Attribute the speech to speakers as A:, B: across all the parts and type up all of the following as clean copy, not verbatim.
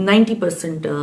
A: 90%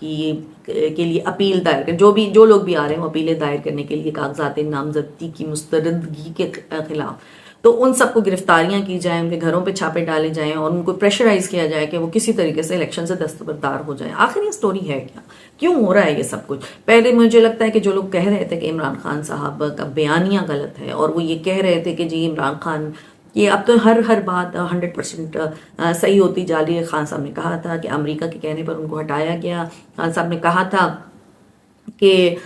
A: کے لیے اپیل دائر کر جو لوگ بھی آ رہے ہیں وہ اپیلیں دائر کرنے کے لیے کاغذات نامزدگی کی مستردگی کے خلاف، تو ان سب کو گرفتاریاں کی جائیں، ان کے گھروں پہ چھاپے ڈالے جائیں اور ان کو پریشرائز کیا جائے کہ وہ کسی طریقے سے الیکشن سے دستبردار ہو جائیں۔ آخر یہ سٹوری ہے کیا؟ کیوں ہو رہا ہے یہ سب کچھ؟ پہلے مجھے لگتا ہے کہ جو لوگ کہہ رہے تھے کہ عمران خان صاحب کا بیانیہ غلط ہے، اور وہ یہ کہہ رہے تھے کہ جی عمران خان، یہ اب تو ہر بات 100% صحیح ہوتی جا رہی ہے۔ خان صاحب نے کہا تھا کہ امریکہ کے کہنے پر ان کو ہٹایا گیا، خان صاحب نے کہا تھا کہ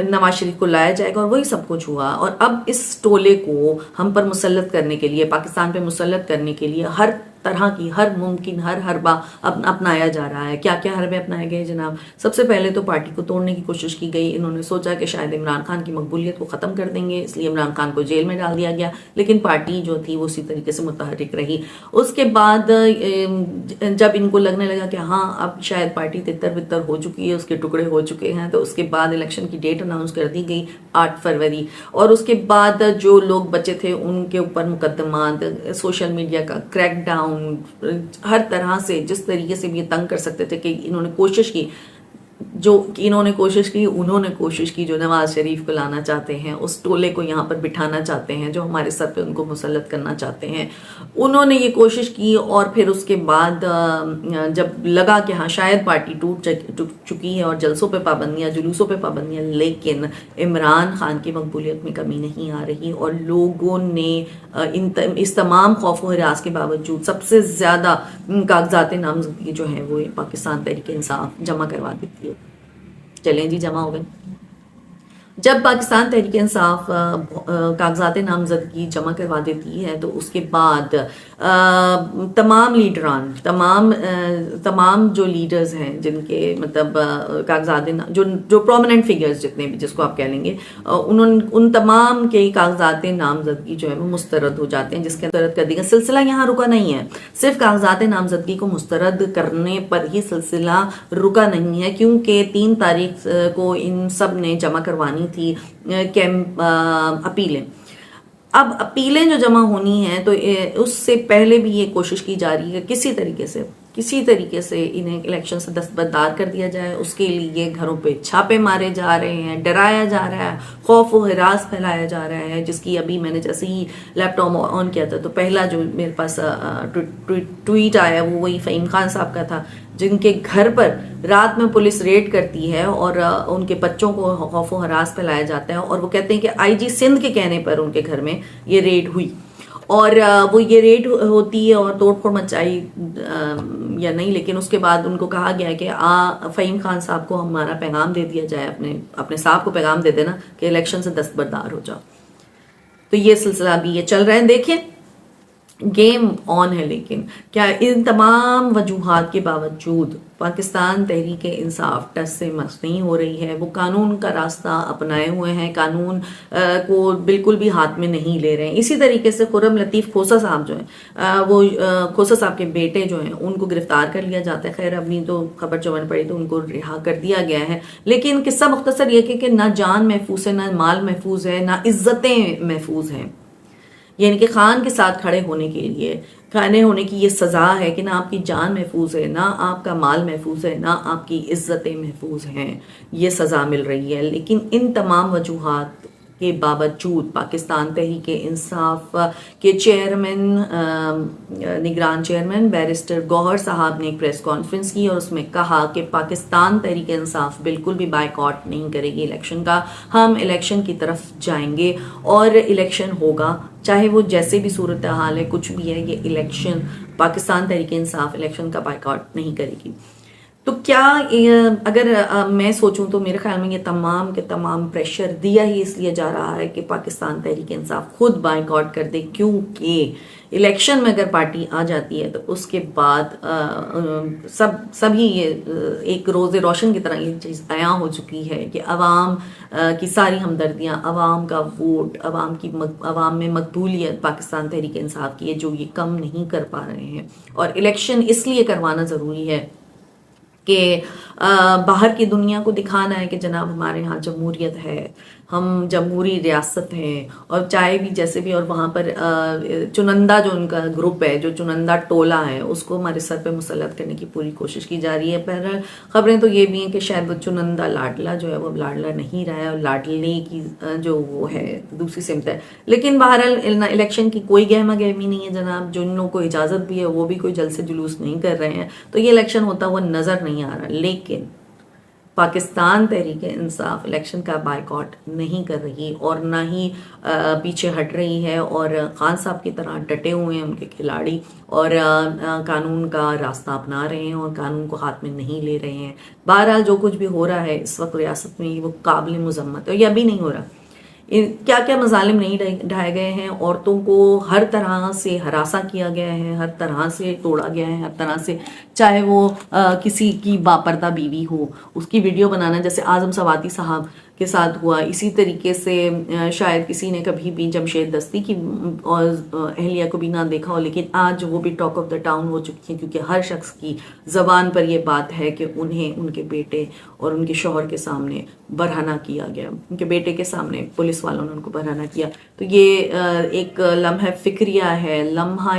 A: نواز شریف کو لایا جائے گا، اور وہی سب کچھ ہوا۔ اور اب اس ٹولے کو ہم پر مسلط کرنے کے لیے، پاکستان پہ مسلط کرنے کے لیے ہر طرح کی ہر ممکن حربہ اپنایا جا رہا ہے۔ کیا کیا حربے اپنائے گئے جناب؟ سب سے پہلے تو پارٹی کو توڑنے کی کوشش کی گئی۔ انہوں نے سوچا کہ شاید عمران خان کی مقبولیت کو ختم کر دیں گے، اس لیے عمران خان کو جیل میں ڈال دیا گیا، لیکن پارٹی جو تھی وہ اسی طریقے سے متحرک رہی۔ اس کے بعد جب ان کو لگنے لگا کہ ہاں اب شاید پارٹی تتر بتر ہو چکی ہے، اس کے ٹکڑے ہو چکے ہیں، تو اس کے بعد الیکشن کی ڈیٹ اناؤنس کر دی گئی 8 فروری، اور اس کے بعد جو لوگ بچے تھے ان کے اوپر مقدمات، سوشل میڈیا کا کریک ڈاؤن، ہر طرح سے جس طریقے سے بھی یہ تنگ کر سکتے تھے کہ انہوں نے کوشش کی جو نواز شریف کو لانا چاہتے ہیں، اس ٹولے کو یہاں پر بٹھانا چاہتے ہیں، جو ہمارے سر پہ ان کو مسلط کرنا چاہتے ہیں، انہوں نے یہ کوشش کی۔ اور پھر اس کے بعد جب لگا کہ ہاں شاید پارٹی ٹوٹ چکی ہے اور جلسوں پہ پابندیاں، جلوسوں پہ پابندیاں، لیکن عمران خان کی مقبولیت میں کمی نہیں آ رہی، اور لوگوں نے اس تمام خوف و ہراس کے باوجود سب سے زیادہ کاغذات نامزدگی جو ہیں وہ پاکستان تحریک انصاف جمع کروا دیتی ہے۔ چلیں جی، جمع ہو گئے۔ جب پاکستان تحریک انصاف کاغذات نامزدگی جمع کروا دیتی ہے، تو اس کے بعد تمام لیڈران، تمام جو لیڈرز ہیں جن کے مطلب کاغذات جو پرومیننٹ فگرز جتنے بھی، جس کو آپ کہہ لیں گے، ان تمام کے کاغذات نامزدگی جو ہے وہ مسترد ہو جاتے ہیں، جس کے مسترد کر دی گئی۔ سلسلہ یہاں رکا نہیں ہے، صرف کاغذات نامزدگی کو مسترد کرنے پر ہی سلسلہ رکا نہیں ہے، کیونکہ 3 تاریخ کو ان سب نے جمع کروانی تھی اپیلیں۔ اب اپیلیں جو جمع ہونی ہیں، تو اس سے پہلے بھی یہ کوشش کی جا رہی ہے کہ کسی طریقے سے انہیں الیکشن سے دستبردار کر دیا جائے۔ اس کے لیے گھروں پہ چھاپے مارے جا رہے ہیں، ڈرایا جا رہا ہے، خوف و ہراس پھیلایا جا رہا ہے، جس کی ابھی میں نے جیسے ہی لیپ ٹاپ آن کیا تھا تو پہلا جو میرے پاس ٹویٹ آیا وہ وہی فہیم خان صاحب کا تھا، جن کے گھر پر رات میں پولیس ریڈ کرتی ہے اور ان کے بچوں کو خوف و ہراس پھیلایا جاتا ہے، اور وہ کہتے ہیں کہ آئی جی سندھ کے کہنے پر ان کے گھر میں یہ ریڈ ہوئی، اور وہ یہ ریڈ ہوتی ہے اور توڑ پھوڑ مچائی یا نہیں، لیکن اس کے بعد ان کو کہا گیا کہ فہیم خان صاحب کو ہمارا پیغام دے دیا جائے، اپنے صاحب کو پیغام دے دینا کہ الیکشن سے دستبردار ہو جاؤ۔ تو یہ سلسلہ ابھی یہ چل رہا ہے۔ دیکھیں گیم آن ہے، لیکن کیا ان تمام وجوہات کے باوجود پاکستان تحریک انصاف ٹس سے مس نہیں ہو رہی ہے؟ وہ قانون کا راستہ اپنائے ہوئے ہیں، قانون کو بالکل بھی ہاتھ میں نہیں لے رہے ہیں۔ اسی طریقے سے خرم لطیف کھوسہ صاحب جو ہیں، وہ کھوسہ صاحب کے بیٹے جو ہیں ان کو گرفتار کر لیا جاتا ہے۔ خیر اپنی تو خبر جو بن پڑی تو ان کو رہا کر دیا گیا ہے، لیکن قصہ مختصر یہ کہ نہ جان محفوظ ہے، نہ مال محفوظ ہے، نہ عزتیں محفوظ ہیں۔ یعنی کہ خان کے ساتھ کھڑے ہونے کی یہ سزا ہے کہ نہ آپ کی جان محفوظ ہے، نہ آپ کا مال محفوظ ہے، نہ آپ کی عزتیں محفوظ ہیں، یہ سزا مل رہی ہے۔ لیکن ان تمام وجوہات کے باوجود پاکستان تحریک انصاف کے نگران چیئرمین بیرسٹر گوہر صاحب نے ایک پریس کانفرنس کی اور اس میں کہا کہ پاکستان تحریک انصاف بالکل بھی بائیکاٹ نہیں کرے گی الیکشن کا، ہم الیکشن کی طرف جائیں گے اور الیکشن ہوگا، چاہے وہ جیسے بھی صورتحال ہے، کچھ بھی ہے، یہ الیکشن پاکستان تحریک انصاف الیکشن کا بائیکاٹ نہیں کرے گی۔ تو کیا اگر میں سوچوں تو میرے خیال میں یہ تمام کے تمام پریشر دیا ہی اس لیے جا رہا ہے کہ پاکستان تحریک انصاف خود بائیکاٹ کر دے، کیونکہ الیکشن میں اگر پارٹی آ جاتی ہے تو اس کے بعد سبھی ایک روز روشن کی طرح یہ چیز عیاں ہو چکی ہے کہ عوام کی ساری ہمدردیاں، عوام کا ووٹ، عوام میں مقبولیت پاکستان تحریک انصاف کی ہے، جو یہ کم نہیں کر پا رہے ہیں۔ اور الیکشن اس لیے کروانا ضروری ہے کہ باہر کی دنیا کو دکھانا ہے کہ جناب ہمارے ہاں جمہوریت ہے، ہم جمہوری ریاست ہیں، اور چاہے بھی جیسے بھی، اور وہاں پر چنندہ جو ان کا گروپ ہے، جو چنندہ ٹولہ ہے، اس کو ہمارے سر پہ مسلط کرنے کی پوری کوشش کی جا رہی ہے۔ بہرحال خبریں تو یہ بھی ہیں کہ شاید وہ چنندہ لاڈلا جو ہے وہ لاڈلا نہیں رہا ہے، اور لاڈلے کی جو وہ ہے دوسری سمت ہے۔ لیکن بہرحال الیکشن کی کوئی گہما گہمی نہیں ہے جناب، جن لوگوں کو اجازت بھی ہے وہ بھی کوئی جلد سے جلوس نہیں کر رہے ہیں، تو یہ الیکشن ہوتا ہوا نظر نہیں آ رہا۔ لیکن پاکستان تحریک انصاف الیکشن کا بائیکاٹ نہیں کر رہی، اور نہ ہی پیچھے ہٹ رہی ہے، اور خان صاحب کی طرح ڈٹے ہوئے ہیں ان کے کھلاڑی، اور قانون کا راستہ اپنا رہے ہیں، اور قانون کو ہاتھ میں نہیں لے رہے ہیں۔ بہرحال جو کچھ بھی ہو رہا ہے اس وقت ریاست میں وہ قابل مذمت ہے، یہ ابھی نہیں ہو رہا، کیا کیا مظالم نہیں ڈھائے گئے ہیں، عورتوں کو ہر طرح سے ہراساں کیا گیا ہے، ہر طرح سے توڑا گیا ہے، ہر طرح سے، چاہے وہ کسی کی باپردہ بیوی ہو اس کی ویڈیو بنانا، جیسے اعظم سواتی صاحب کے ساتھ ہوا، اسی طریقے سے شاید کسی نے کبھی بھی جمشید دستی کی اور اہلیہ کو بھی نہ دیکھا ہو، لیکن آج وہ بھی ٹاک آف دا ٹاؤن ہو چکی ہیں، کیونکہ ہر شخص کی زبان پر یہ بات ہے کہ انہیں ان کے بیٹے اور ان کے شوہر کے سامنے برہنہ کیا گیا، ان کے بیٹے کے سامنے پولیس والوں نے ان کو برہنہ کیا۔ تو یہ ایک لمحہ فکریہ ہے، لمحہ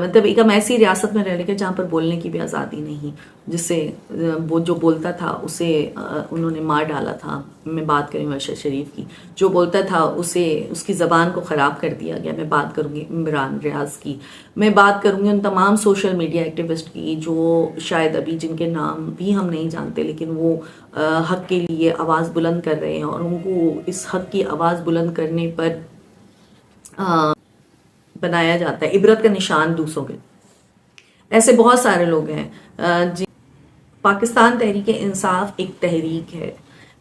A: مطلب ایک ہم ایسی ریاست میں رہ لے کے جہاں پر بولنے کی بھی آزادی نہیں، جس سے وہ جو بولتا تھا اسے انہوں نے مار ڈالا تھا۔ میں بات کروں ارشد شریف کی، جو بولتا تھا اسے اس کی زبان کو خراب کر دیا گیا۔ میں بات کروں گی عمران ریاض کی، میں بات کروں گی ان تمام سوشل میڈیا ایکٹیوسٹ کی جو شاید ابھی جن کے نام بھی ہم نہیں جانتے، لیکن وہ حق کے لیے آواز بلند کر رہے ہیں، اور ان کو اس حق کی آواز بلند کرنے پر بنایا جاتا ہے عبرت کا نشان دوسروں کے۔ ایسے بہت سارے لوگ ہیں پاکستان تحریک انصاف ایک تحریک ہے،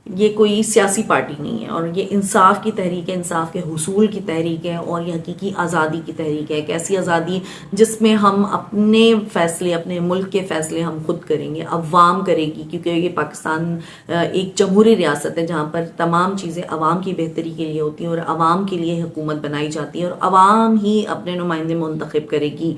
A: یہ کوئی سیاسی پارٹی نہیں ہے، اور یہ انصاف کی تحریک ہے، انصاف کے حصول کی تحریک ہے، اور یہ حقیقی آزادی کی تحریک ہے۔ ایک ایسی آزادی جس میں ہم اپنے فیصلے، اپنے ملک کے فیصلے ہم خود کریں گے، عوام کرے گی، کیونکہ یہ پاکستان ایک جمہوری ریاست ہے جہاں پر تمام چیزیں عوام کی بہتری کے لیے ہوتی ہیں، اور عوام کے لیے حکومت بنائی جاتی ہے، اور عوام ہی اپنے نمائندے منتخب کرے گی۔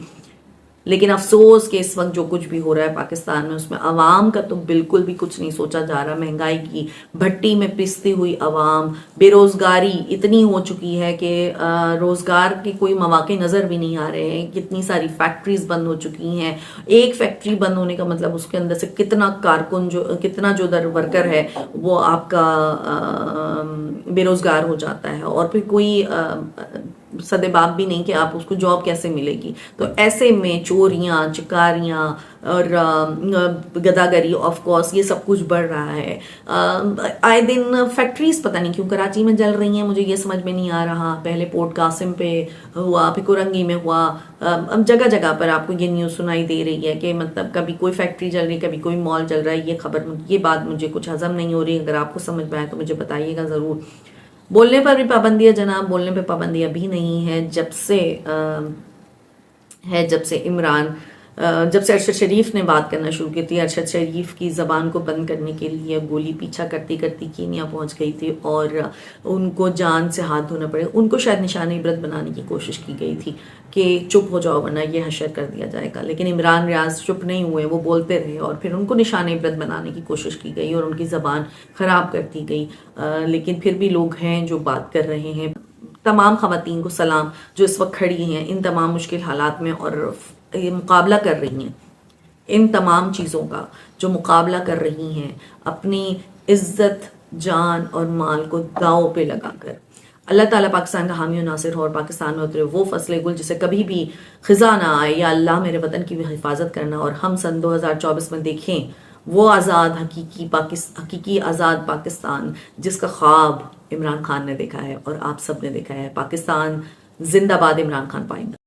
A: لیکن افسوس کہ اس وقت جو کچھ بھی ہو رہا ہے پاکستان میں، اس میں عوام کا تو بالکل بھی کچھ نہیں سوچا جا رہا۔ مہنگائی کی بھٹی میں پستی ہوئی عوام، بے روزگاری اتنی ہو چکی ہے کہ روزگار کے کوئی مواقع نظر بھی نہیں آ رہے ہیں، کتنی ساری فیکٹریز بند ہو چکی ہیں۔ ایک فیکٹری بند ہونے کا مطلب اس کے اندر سے کتنا کارکن کتنا جو در ورکر ہے وہ آپ کا بے روزگار ہو جاتا ہے، اور پھر کوئی سدے باب بھی نہیں کہ آپ اس کو جاب کیسے ملے گی۔ تو ایسے میں چوریاں، چکاریاں اور گداگری آف کورس یہ سب کچھ بڑھ رہا ہے۔ آئے دن فیکٹریز پتہ نہیں کیوں کراچی میں جل رہی ہیں، مجھے یہ سمجھ میں نہیں آ رہا۔ پہلے پورٹ قاسم پہ ہوا، پھر کورنگی میں ہوا، اب جگہ جگہ پر آپ کو یہ نیوز سنائی دے رہی ہے کہ مطلب کبھی کوئی فیکٹری جل رہی ہے، کبھی کوئی مال جل رہا ہے۔ یہ خبر، یہ بات مجھے کچھ ہضم نہیں ہو رہی، اگر آپ کو سمجھ میں آئے تو مجھے بتائیے گا ضرور۔ بولنے پر بھی پابندی ہے جناب، بولنے پہ پابندی ابھی نہیں ہے، جب سے ارشد شریف نے بات کرنا شروع کی تھی۔ ارشد شریف کی زبان کو بند کرنے کے لیے گولی پیچھا کرتی کرتی کینیا پہنچ گئی تھی، اور ان کو جان سے ہاتھ دھونا پڑے، ان کو شاید نشان عبرت بنانے کی کوشش کی گئی تھی کہ چپ ہو جاؤ ورنہ یہ حشر کر دیا جائے گا۔ لیکن عمران ریاض چپ نہیں ہوئے، وہ بولتے رہے، اور پھر ان کو نشان عبرت بنانے کی کوشش کی گئی اور ان کی زبان خراب کر دی گئی۔ لیکن پھر بھی لوگ ہیں جو بات کر رہے ہیں۔ تمام خواتین کو سلام جو اس وقت کھڑی ہیں ان تمام مشکل حالات میں اور مقابلہ کر رہی ہیں، ان تمام چیزوں کا جو مقابلہ کر رہی ہیں، اپنی عزت، جان اور مال کو داؤ پہ لگا کر۔ اللہ تعالیٰ پاکستان کا حامی و ناصر ہو، اور پاکستان میں اترے وہ فصل گل جسے کبھی بھی خزاں نہ آئے۔ یا اللہ میرے وطن کی بھی حفاظت کرنا، اور ہم سن 2024 میں دیکھیں وہ آزاد حقیقی آزاد پاکستان جس کا خواب عمران خان نے دیکھا ہے اور آپ سب نے دیکھا ہے۔ پاکستان زندہ باد، عمران خان پائندہ۔